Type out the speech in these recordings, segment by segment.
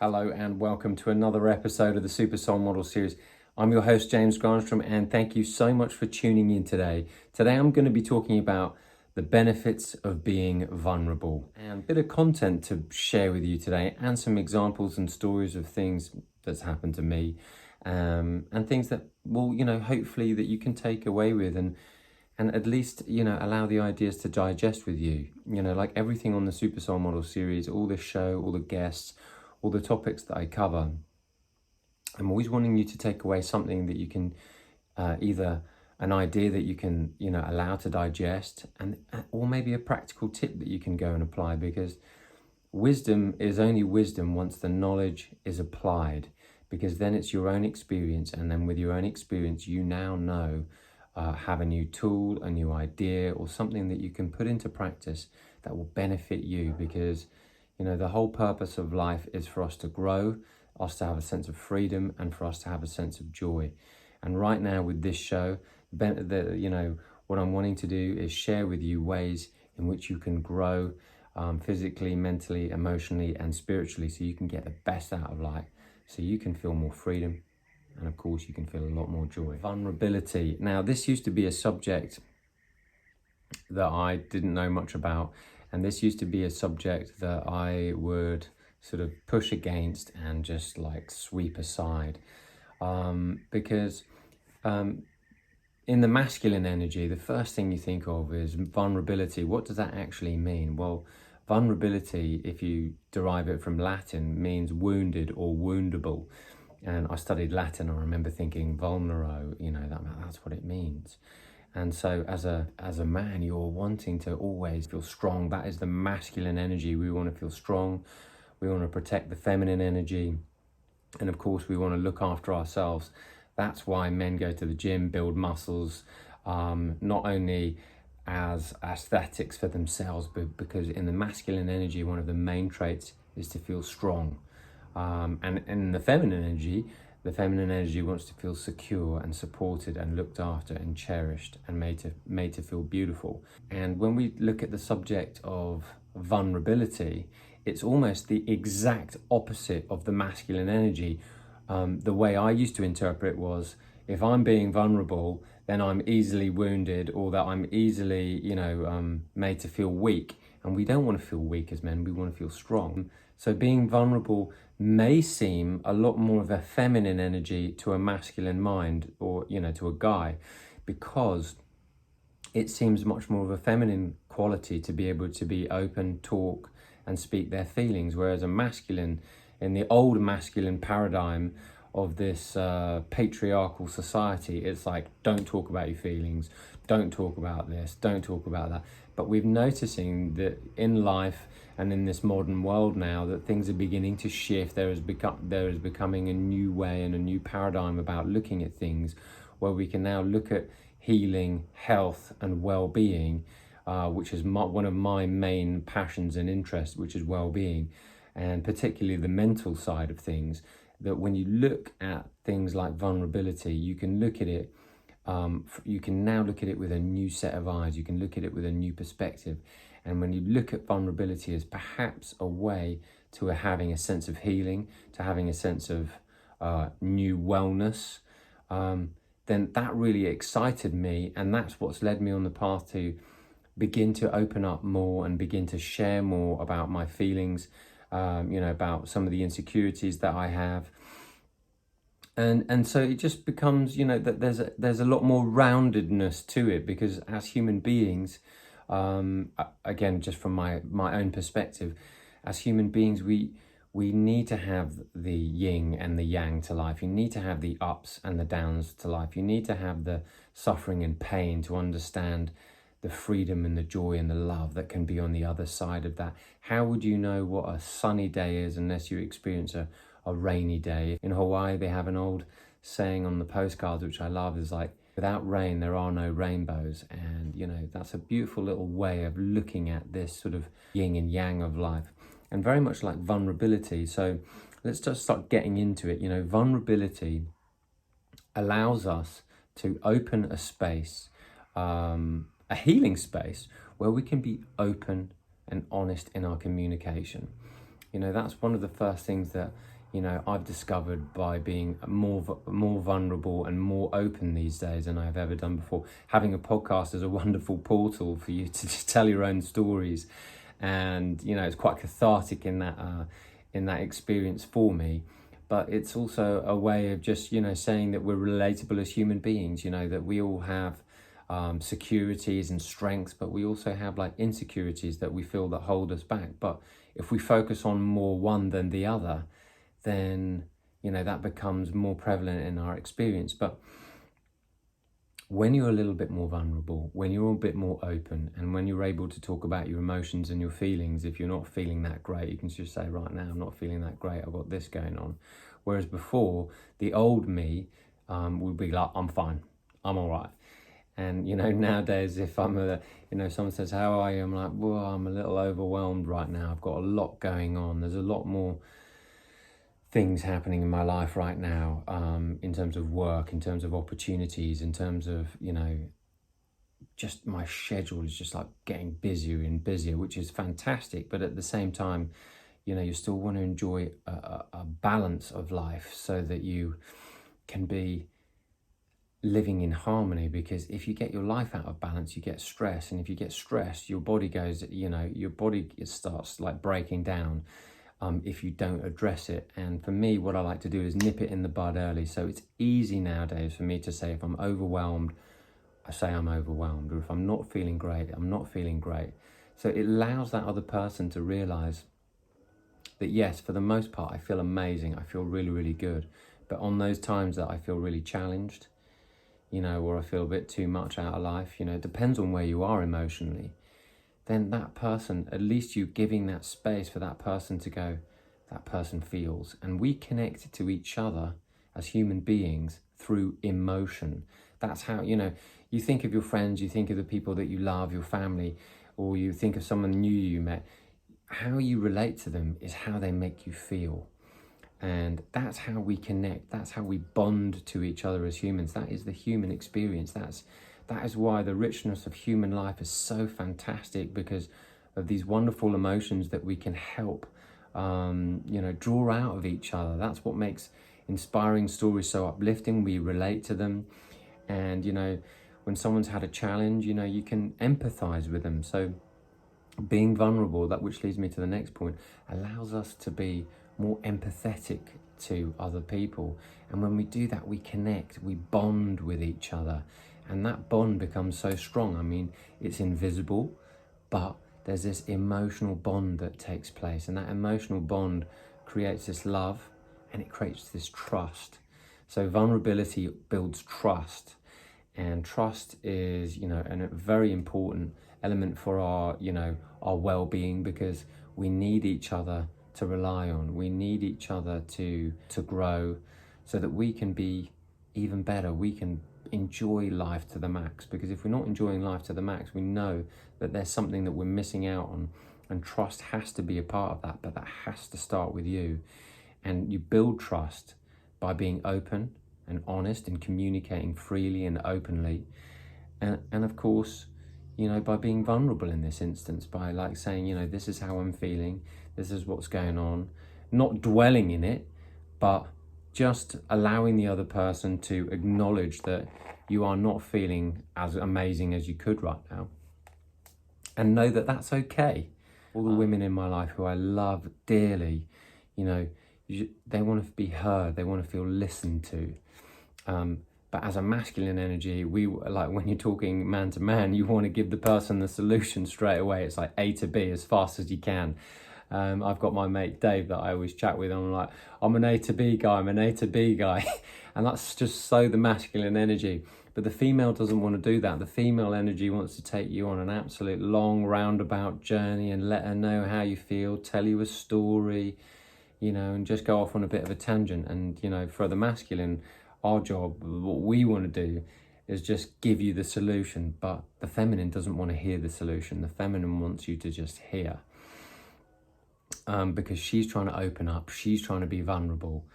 Hello and welcome to another episode of the Super Soul Model series. I'm your host, James Granström, and thank you so much for tuning in today. Today I'm going to be talking about the benefits of being vulnerable and a bit of content to share with you today and some examples and stories of things that's happened to me and things that will, hopefully that you can take away with and at least, allow the ideas to digest with you. Like everything on the Super Soul Model series, all this show, all the guests, all the topics that I cover, I'm always wanting you to take away something that you can, either an idea that you can, allow to digest, or maybe a practical tip that you can go and apply, because wisdom is only wisdom once the knowledge is applied, because then it's your own experience, and then with your own experience, you now know, have a new tool, a new idea, or something that you can put into practice that will benefit you, because the whole purpose of life is for us to grow, us to have a sense of freedom, and for us to have a sense of joy. And right now with this show, what I'm wanting to do is share with you ways in which you can grow physically, mentally, emotionally, and spiritually, so you can get the best out of life, so you can feel more freedom, and of course you can feel a lot more joy. Vulnerability. Now, this used to be a subject that I didn't know much about. And this used to be a subject that I would sort of push against and just like sweep aside. Because in the masculine energy, the first thing you think of is vulnerability. What does that actually mean? Well, vulnerability, if you derive it from Latin, means wounded or woundable. And I studied Latin, I remember thinking vulnero, that's what it means. And so as a man, you're wanting to always feel strong. That is the masculine energy. We want to feel strong. We want to protect the feminine energy. And of course, we want to look after ourselves. That's why men go to the gym, build muscles, not only as aesthetics for themselves, but because in the masculine energy, one of the main traits is to feel strong. And in the feminine energy wants to feel secure and supported and looked after and cherished and made to feel beautiful. And when we look at the subject of vulnerability, it's almost the exact opposite of the masculine energy. The way I used to interpret was, if I'm being vulnerable, then I'm easily wounded, or that I'm easily, made to feel weak. And we don't want to feel weak as men, we want to feel strong. So being vulnerable may seem a lot more of a feminine energy to a masculine mind, or, to a guy, because it seems much more of a feminine quality to be able to be open, talk, and speak their feelings. Whereas a masculine, in the old masculine paradigm of this patriarchal society, it's like, don't talk about your feelings, don't talk about this, don't talk about that. But we're noticing that in life and in this modern world now, that things are beginning to shift. There is becoming a new way and a new paradigm about looking at things, where we can now look at healing, health, and well-being, which is one of my main passions and interests, which is well-being, and particularly the mental side of things. That when you look at things like vulnerability, you can look at it, you can now look at it with a new set of eyes. You can look at it with a new perspective. And when you look at vulnerability as perhaps a way to having a sense of healing, to having a sense of new wellness, then that really excited me. And that's what's led me on the path to begin to open up more and begin to share more about my feelings, about some of the insecurities that I have. And so it just becomes, that there's a lot more roundedness to it, because as human beings, again, just from my own perspective, as human beings, we need to have the yin and the yang to life. You need to have the ups and the downs to life. You need to have the suffering and pain to understand the freedom and the joy and the love that can be on the other side of that. How would you know what a sunny day is unless you experience a rainy day? In Hawaii, they have an old saying on the postcards, which I love, is like, without rain, there are no rainbows. And, that's a beautiful little way of looking at this sort of yin and yang of life, and very much like vulnerability. So let's just start getting into it. Vulnerability allows us to open a space, a healing space, where we can be open and honest in our communication. That's one of the first things that, I've discovered by being more vulnerable and more open these days than I've ever done before. Having a podcast is a wonderful portal for you to just tell your own stories, and it's quite cathartic in that experience for me. But it's also a way of just saying that we're relatable as human beings. That we all have securities and strengths, but we also have like insecurities that we feel that hold us back. But if we focus on more one than the other, then that becomes more prevalent in our experience. But when you're a little bit more vulnerable, when you're a bit more open, and when you're able to talk about your emotions and your feelings, if you're not feeling that great, you can just say, right now I'm not feeling that great, I've got this going on. Whereas before, the old me would be like, I'm fine, I'm all right. And nowadays, if someone says, how are you, I'm like, well, I'm a little overwhelmed right now, I've got a lot going on, there's a lot more things happening in my life right now, in terms of work, in terms of opportunities, in terms of just my schedule is just like getting busier and busier, which is fantastic. But at the same time, you still want to enjoy a balance of life so that you can be living in harmony. Because if you get your life out of balance, you get stress, and if you get stressed, your body goes, your body starts like breaking down if you don't address it. And for me, what I like to do is nip it in the bud early. So it's easy nowadays for me to say, if I'm overwhelmed, I say I'm overwhelmed, or if I'm not feeling great, I'm not feeling great. So it allows that other person to realize that yes, for the most part, I feel amazing, I feel really, really good. But on those times that I feel really challenged, or I feel a bit too much out of life, it depends on where you are emotionally, then that person, at least you giving that space for that person to go, that person feels. And we connect to each other as human beings through emotion. That's how, you think of your friends, you think of the people that you love, your family, or you think of someone new you met. How you relate to them is how they make you feel. And that's how we connect. That's how we bond to each other as humans. That is the human experience. That is why the richness of human life is so fantastic, because of these wonderful emotions that we can help, draw out of each other. That's what makes inspiring stories so uplifting. We relate to them. And, when someone's had a challenge, you can empathize with them. So being vulnerable, which leads me to the next point, allows us to be more empathetic to other people. And when we do that, we connect, we bond with each other. And that bond becomes so strong. I mean, it's invisible, but there's this emotional bond that takes place. And that emotional bond creates this love, and it creates this trust. So vulnerability builds trust. And trust is, a very important element for our well-being, because we need each other to rely on. We need each other to grow, so that we can be even better. We can enjoy life to the max, because if we're not enjoying life to the max, we know that there's something that we're missing out on, and trust has to be a part of that. But that has to start with you. And you build trust by being open and honest and communicating freely and openly, and of course, by being vulnerable in this instance, by like saying, this is how I'm feeling, this is what's going on, not dwelling in it, but just allowing the other person to acknowledge that you are not feeling as amazing as you could right now, and know that that's okay. All the women in my life who I love dearly, they want to be heard, they want to feel listened to. But as a masculine energy, when you're talking man to man, you want to give the person the solution straight away. It's like A to B as fast as you can. I've got my mate Dave that I always chat with. I'm like, I'm an A to B guy, I'm an A to B guy. And that's just so the masculine energy. But the female doesn't want to do that. The female energy wants to take you on an absolute long roundabout journey and let her know how you feel, tell you a story, and just go off on a bit of a tangent. And, for the masculine, our job, what we want to do is just give you the solution. But the feminine doesn't want to hear the solution. The feminine wants you to just hear. Because she's trying to open up, she's trying to be vulnerable.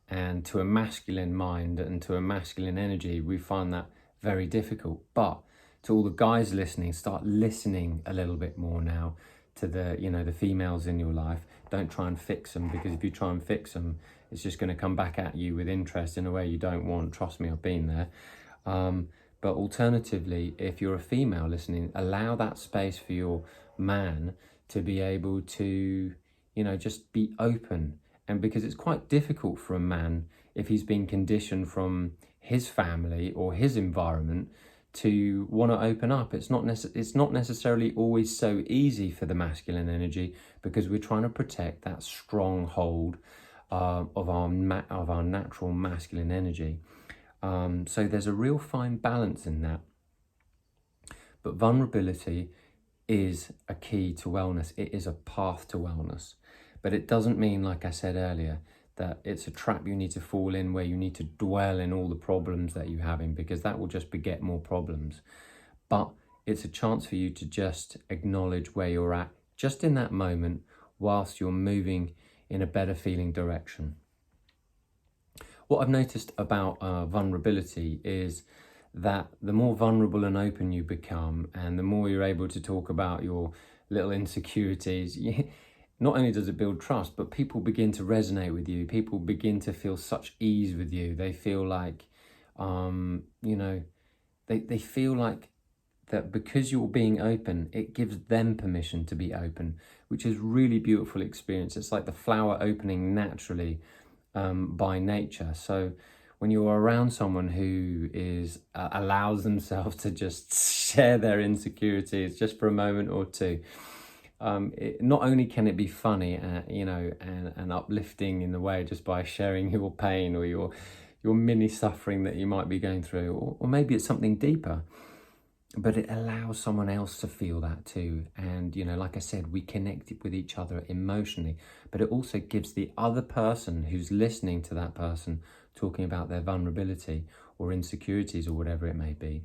And to a masculine mind and to a masculine energy, we find that very difficult. But to all the guys listening, start listening a little bit more now to the, the females in your life. Don't try and fix them, because if you try and fix them, it's just going to come back at you with interest in a way you don't want. Trust me, I've been there. But alternatively, if you're a female listening, allow that space for your man to be able to, just be open. And because it's quite difficult for a man, if he's been conditioned from his family or his environment to want to open up, it's not necessarily always so easy for the masculine energy, because we're trying to protect that stronghold of our natural masculine energy. So there's a real fine balance in that. But vulnerability is a key to wellness. It is a path to wellness. But it doesn't mean, like I said earlier, that it's a trap you need to fall in, where you need to dwell in all the problems that you're having, because that will just beget more problems. But it's a chance for you to just acknowledge where you're at, just in that moment, whilst you're moving in a better feeling direction. What I've noticed about vulnerability is that the more vulnerable and open you become, and the more you're able to talk about your little insecurities, not only does it build trust, but people begin to resonate with you. People begin to feel such ease with you. They feel like, they feel like that because you're being open, it gives them permission to be open, which is really beautiful experience. It's like the flower opening naturally by nature. So when you're around someone who allows themselves to just share their insecurities just for a moment or two, not only can it be funny, and uplifting in the way, just by sharing your pain or your mini suffering that you might be going through, or maybe it's something deeper, but it allows someone else to feel that too. And, like I said, we connect with each other emotionally, but it also gives the other person who's listening to that person talking about their vulnerability or insecurities or whatever it may be,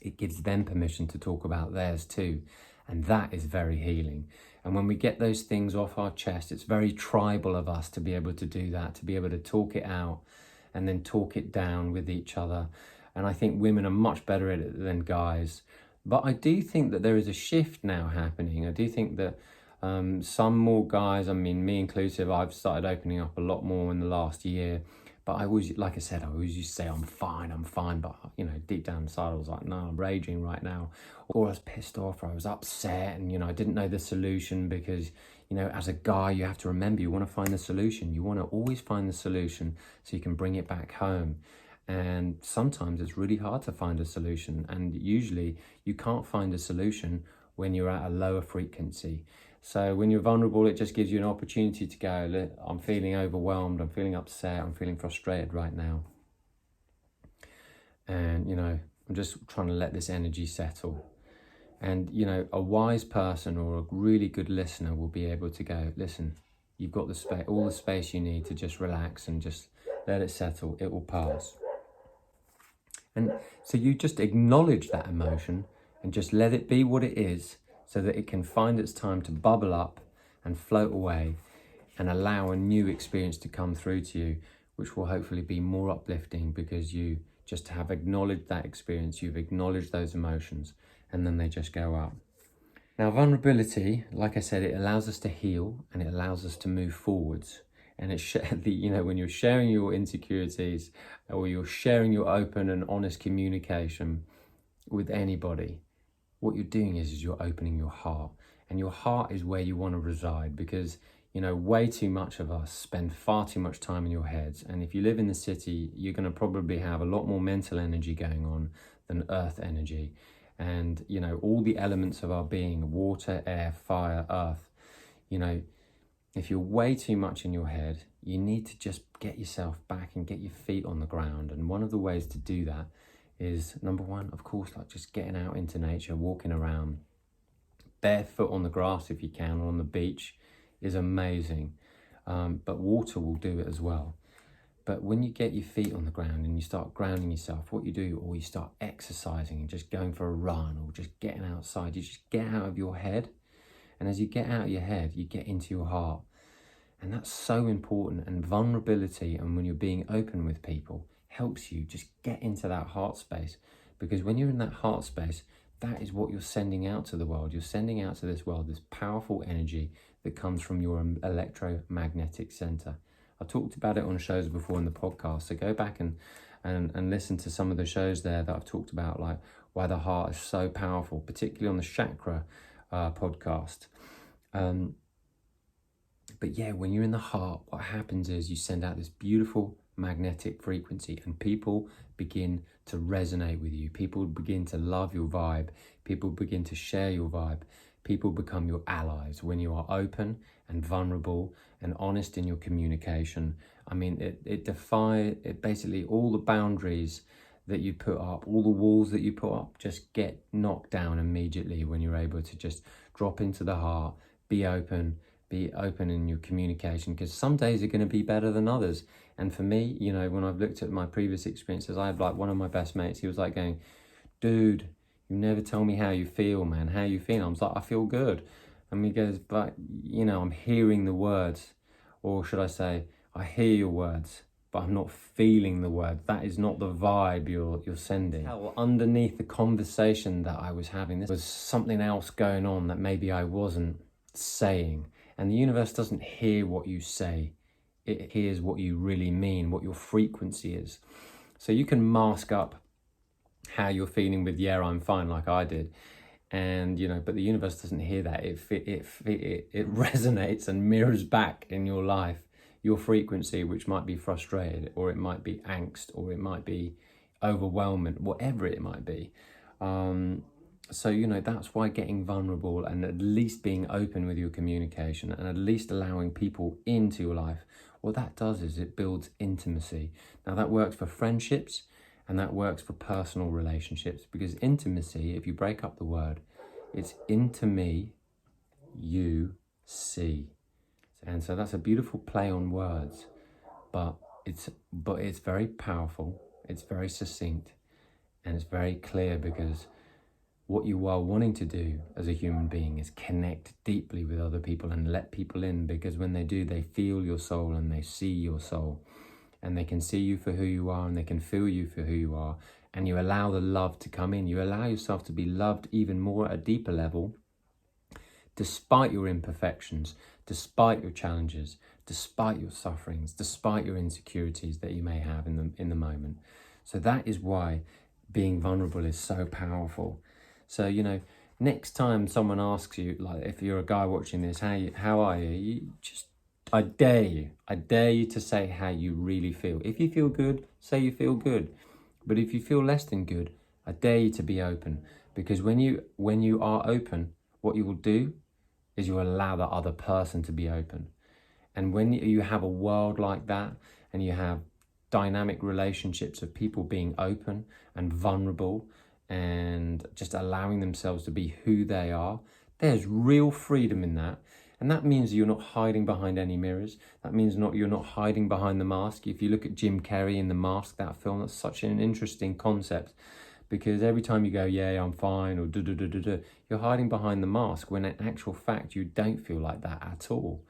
it gives them permission to talk about theirs too. And that is very healing. And when we get those things off our chest, it's very tribal of us to be able to do that, to be able to talk it out and then talk it down with each other. And I think women are much better at it than guys. But I do think that there is a shift now happening. I do think that some more guys, me inclusive, I've started opening up a lot more in the last year. But I always, like I said, I always used to say, I'm fine. But, deep down inside, I was like, no, I'm raging right now. Or I was pissed off, or I was upset, and, I didn't know the solution, because, as a guy, you have to remember, you want to find the solution. You want to always find the solution so you can bring it back home. And sometimes it's really hard to find a solution. And usually you can't find a solution when you're at a lower frequency. So when you're vulnerable, it just gives you an opportunity to go, look, I'm feeling overwhelmed, I'm feeling upset, I'm feeling frustrated right now. And, I'm just trying to let this energy settle. And, a wise person or a really good listener will be able to go, listen, you've got all the space you need to just relax and just let it settle. It will pass. And so you just acknowledge that emotion and just let it be what it is, so that it can find its time to bubble up and float away, and allow a new experience to come through to you, which will hopefully be more uplifting, because you just have acknowledged that experience, you've acknowledged those emotions, and then they just go up. Now, vulnerability, like I said, it allows us to heal and it allows us to move forwards. And it's when you're sharing your insecurities, or you're sharing your open and honest communication with anybody, what you're doing is you're opening your heart. And your heart is where you want to reside, because, way too much of us spend far too much time in your heads. And if you live in the city, you're going to probably have a lot more mental energy going on than earth energy. And, all the elements of our being, water, air, fire, earth, if you're way too much in your head, you need to just get yourself back and get your feet on the ground. And one of the ways to do that is, number one, of course, like just getting out into nature, walking around barefoot on the grass if you can, or on the beach is amazing. But water will do it as well. But when you get your feet on the ground and you start grounding yourself, what you do, or you start exercising and just going for a run, or just getting outside, you just get out of your head. And as you get out of your head, you get into your heart. And that's so important. And vulnerability, and when you're being open with people, helps you just get into that heart space. Because when you're in that heart space, that is what you're sending out to the world. You're sending out to this world this powerful energy that comes from your electromagnetic center. I talked about it on shows before in the podcast, so go back and listen to some of the shows there that I've talked about, like why the heart is so powerful, particularly on the chakra podcast. But yeah, when you're in the heart, what happens is you send out this beautiful magnetic frequency, and people begin to resonate with you. People begin to love your vibe. People begin to share your vibe. People become your allies when you are open and vulnerable and honest in your communication. I mean, it basically, all the boundaries that you put up, all the walls that you put up, just get knocked down immediately when you're able to just drop into the heart, be open in your communication, because some days are going to be better than others. And for me, you know, when I've looked at my previous experiences, I had like one of my best mates, he was like going, dude, you never tell me how you feel, man. How you feel? I was like, I feel good. And he goes, but, you know, I'm hearing the words. Or should I say, I hear your words, but I'm not feeling the words. That is not the vibe you're sending. Well, underneath the conversation that I was having, there was something else going on that maybe I wasn't saying. And the universe doesn't hear what you say. It hears what you really mean, what your frequency is. So you can mask up how you're feeling with, yeah, I'm fine, like I did. And, you know, but the universe doesn't hear that. It resonates and mirrors back in your life, your frequency, which might be frustrated, or it might be angst, or it might be overwhelming, whatever it might be. So, you know, that's why getting vulnerable and at least being open with your communication and at least allowing people into your life, what that does is it builds intimacy. Now that works for friendships and that works for personal relationships, because intimacy, if you break up the word, it's into me, you see. And so that's a beautiful play on words, but it's very powerful, it's very succinct, and it's very clear, because what you are wanting to do as a human being is connect deeply with other people and let people in, because when they do, they feel your soul and they see your soul, and they can see you for who you are and they can feel you for who you are, and you allow the love to come in. You allow yourself to be loved even more at a deeper level, despite your imperfections, despite your challenges, despite your sufferings, despite your insecurities that you may have in the moment. So that is why being vulnerable is so powerful. So, you know, next time someone asks you, like if you're a guy watching this, how are you? I dare you to say how you really feel. If you feel good, say you feel good. But if you feel less than good, I dare you to be open. Because when you are open, what you will do is you allow the other person to be open. And when you have a world like that, and you have dynamic relationships of people being open and vulnerable and just allowing themselves to be who they are, there's real freedom in that. And that means you're not hiding behind any mirrors. That means you're not hiding behind the mask. If you look at Jim Carrey in The Mask, that film, that's such an interesting concept, because every time you go, yeah, I'm fine, or you're hiding behind the mask, when in actual fact you don't feel like that at all.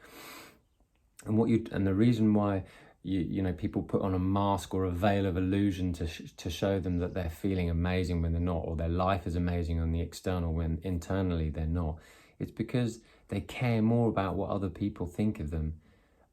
And the reason why you know, people put on a mask or a veil of illusion to show them that they're feeling amazing when they're not, or their life is amazing on the external when internally they're not. It's because they care more about what other people think of them,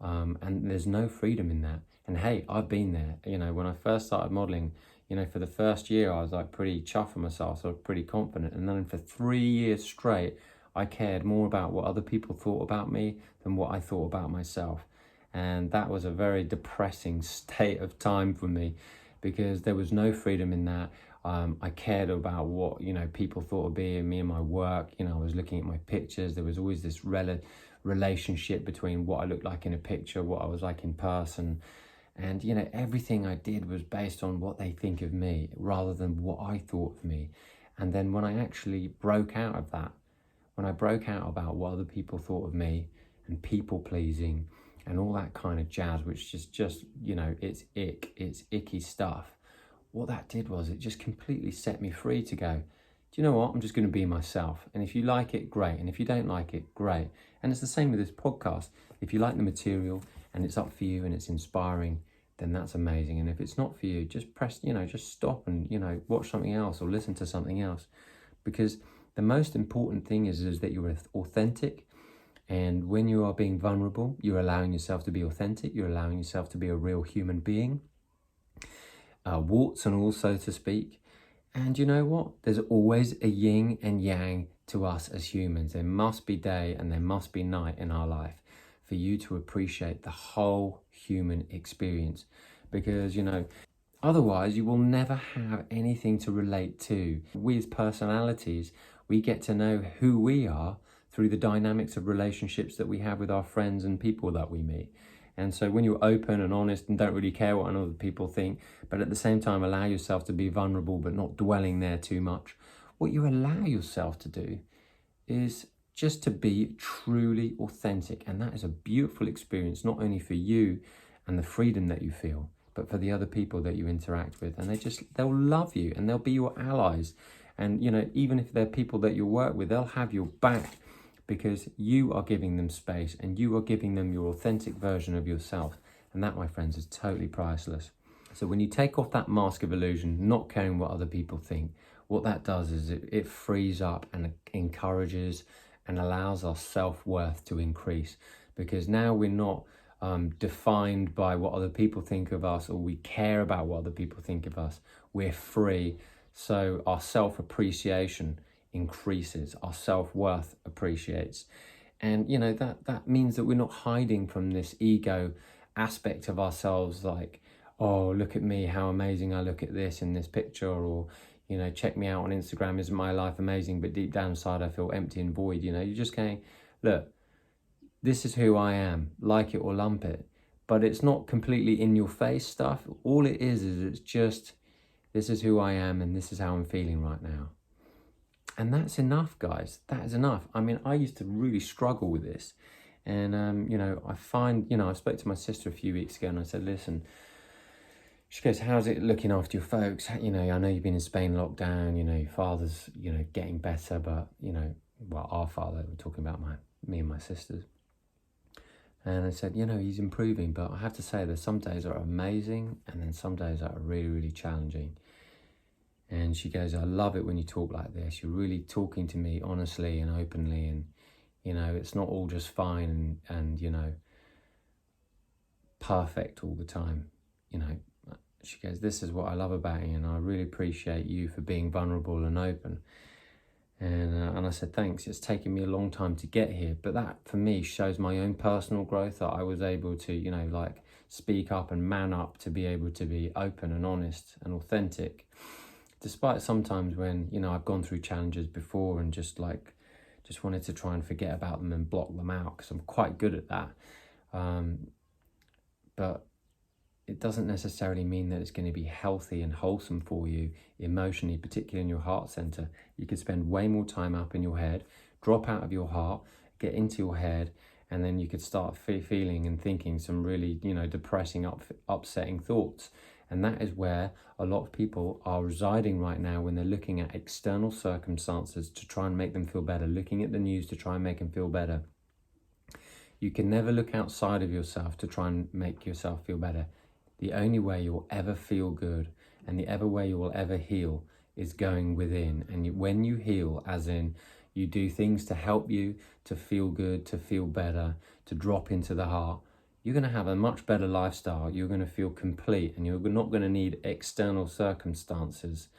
and there's no freedom in that. And hey, I've been there. You know, when I first started modeling, you know, for the first year I was like pretty chuffed for myself, so I was pretty confident, and then for 3 years straight I cared more about what other people thought about me than what I thought about myself. And that was a very depressing state of time for me, because there was no freedom in that. I cared about what, you know, people thought of me and my work. You know, I was looking at my pictures. There was always this relationship between what I looked like in a picture, what I was like in person. And, you know, everything I did was based on what they think of me rather than what I thought of me. And then when I actually broke out of that, when I broke out about what other people thought of me and people pleasing and all that kind of jazz, which is just, you know, it's icky stuff. What that did was it just completely set me free to go, do you know what? I'm just going to be myself. And if you like it, great. And if you don't like it, great. And it's the same with this podcast. If you like the material and it's up for you and it's inspiring, then that's amazing. And if it's not for you, just just stop and, you know, watch something else or listen to something else. because the most important thing is that you're authentic. And when you are being vulnerable, you're allowing yourself to be authentic. You're allowing yourself to be a real human being, warts and all, so to speak. And you know what? There's always a yin and yang to us as humans. There must be day and there must be night in our life for you to appreciate the whole human experience. Because, you know, otherwise you will never have anything to relate to. We as personalities, we get to know who we are through the dynamics of relationships that we have with our friends and people that we meet. And so when you're open and honest and don't really care what other people think, but at the same time allow yourself to be vulnerable but not dwelling there too much, what you allow yourself to do is just to be truly authentic. And that is a beautiful experience, not only for you and the freedom that you feel, but for the other people that you interact with. And they'll love you and they'll be your allies. And, you know, even if they're people that you work with, they'll have your back, because you are giving them space and you are giving them your authentic version of yourself. And that, my friends, is totally priceless. So when you take off that mask of illusion, not caring what other people think, what that does is it frees up and encourages and allows our self-worth to increase, because now we're not defined by what other people think of us, or we care about what other people think of us. We're free. So our self-appreciation increases, our self-worth appreciates. And you know, that means that we're not hiding from this ego aspect of ourselves, like, oh, look at me, how amazing I look at this in this picture, or, you know, check me out on Instagram, isn't my life amazing? But deep down inside I feel empty and void. You know, you're just going, look, this is who I am, like it or lump it. But it's not completely in your face stuff. All it is it's just, this is who I am and this is how I'm feeling right now. And that's enough, guys. That is enough. I mean, I used to really struggle with this. And, you know, I find, you know, I spoke to my sister a few weeks ago and I said, listen, she goes, how's it looking after your folks? You know, I know you've been in Spain lockdown, you know, your father's, you know, getting better, but, you know, well, our father, we're talking about me and my sisters. And I said, you know, he's improving, but I have to say there's some days that are amazing and then some days that are really, really challenging. And she goes, I love it when you talk like this. You're really talking to me honestly and openly, and, you know, it's not all just fine and you know, perfect all the time. You know, she goes, this is what I love about you, and I really appreciate you for being vulnerable and open. And I said, thanks. It's taken me a long time to get here, but that for me shows my own personal growth, that I was able to, you know, like speak up and man up to be able to be open and honest and authentic. Despite sometimes when, you know, I've gone through challenges before and just wanted to try and forget about them and block them out, because I'm quite good at that. But it doesn't necessarily mean that it's going to be healthy and wholesome for you emotionally, particularly in your heart center. You could spend way more time up in your head, drop out of your heart, get into your head, and then you could start feeling and thinking some really, you know, depressing, upsetting thoughts. And that is where a lot of people are residing right now when they're looking at external circumstances to try and make them feel better, looking at the news to try and make them feel better. You can never look outside of yourself to try and make yourself feel better. The only way you'll ever feel good and the other way you will ever heal is going within. And when you heal, as in you do things to help you to feel good, to feel better, to drop into the heart, you're going to have a much better lifestyle. You're going to feel complete, and you're not going to need external circumstances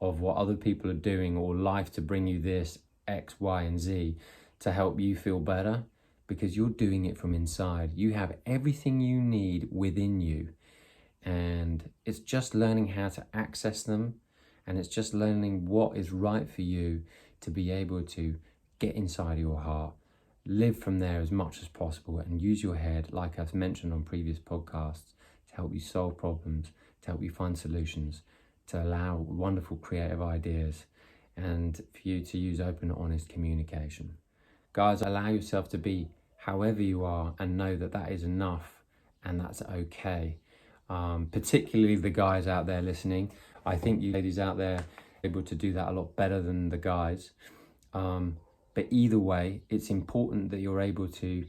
of what other people are doing or life to bring you this X, Y, and Z to help you feel better, because you're doing it from inside. You have everything you need within you, and it's just learning how to access them, and it's just learning what is right for you to be able to get inside your heart, live from there as much as possible, and use your head, like I've mentioned on previous podcasts, to help you solve problems, to help you find solutions, to allow wonderful creative ideas, and for you to use open, honest communication. Guys, allow yourself to be however you are and know that that is enough and that's okay. Particularly the guys out there listening. I think you ladies out there are able to do that a lot better than the guys. But either way, it's important that you're able to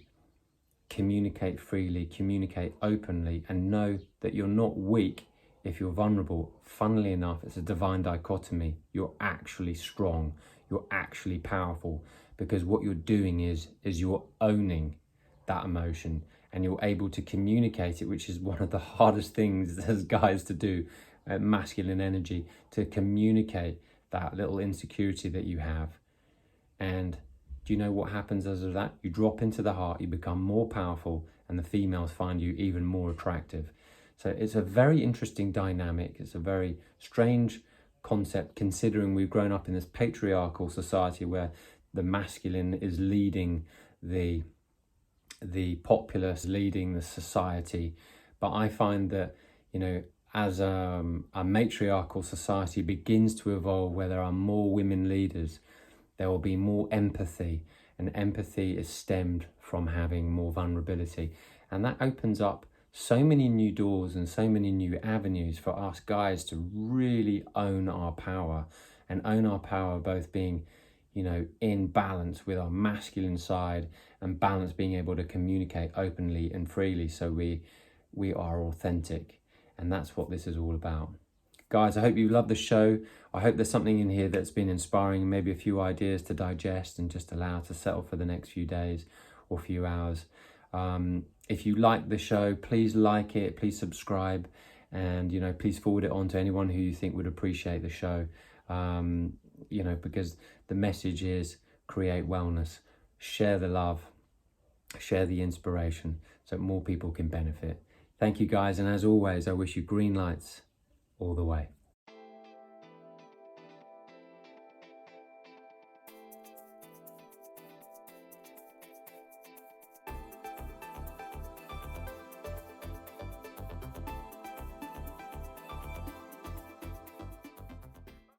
communicate freely, communicate openly, and know that you're not weak if you're vulnerable. Funnily enough, it's a divine dichotomy. You're actually strong. you're actually powerful, because what you're doing is you're owning that emotion, and you're able to communicate it, which is one of the hardest things as guys to do, masculine energy, to communicate that little insecurity that you have. And do you know what happens as of that? You drop into the heart, you become more powerful, and the females find you even more attractive. So it's a very interesting dynamic. It's a very strange concept, considering we've grown up in this patriarchal society where the masculine is leading the populace, leading the society. But I find that, you know, as a matriarchal society begins to evolve, where there are more women leaders, there will be more empathy, and empathy is stemmed from having more vulnerability. And that opens up so many new doors and so many new avenues for us guys to really own our power, and own our power both being, you know, in balance with our masculine side, and balance being able to communicate openly and freely, so we are authentic. And that's what this is all about. Guys, I hope you love the show. I hope there's something in here that's been inspiring, maybe a few ideas to digest and just allow to settle for the next few days or few hours. If you like the show, please like it, please subscribe, and, you know, please forward it on to anyone who you think would appreciate the show. You know, because the message is create wellness, share the love, share the inspiration, so more people can benefit. Thank you guys, and as always, I wish you green lights all the way.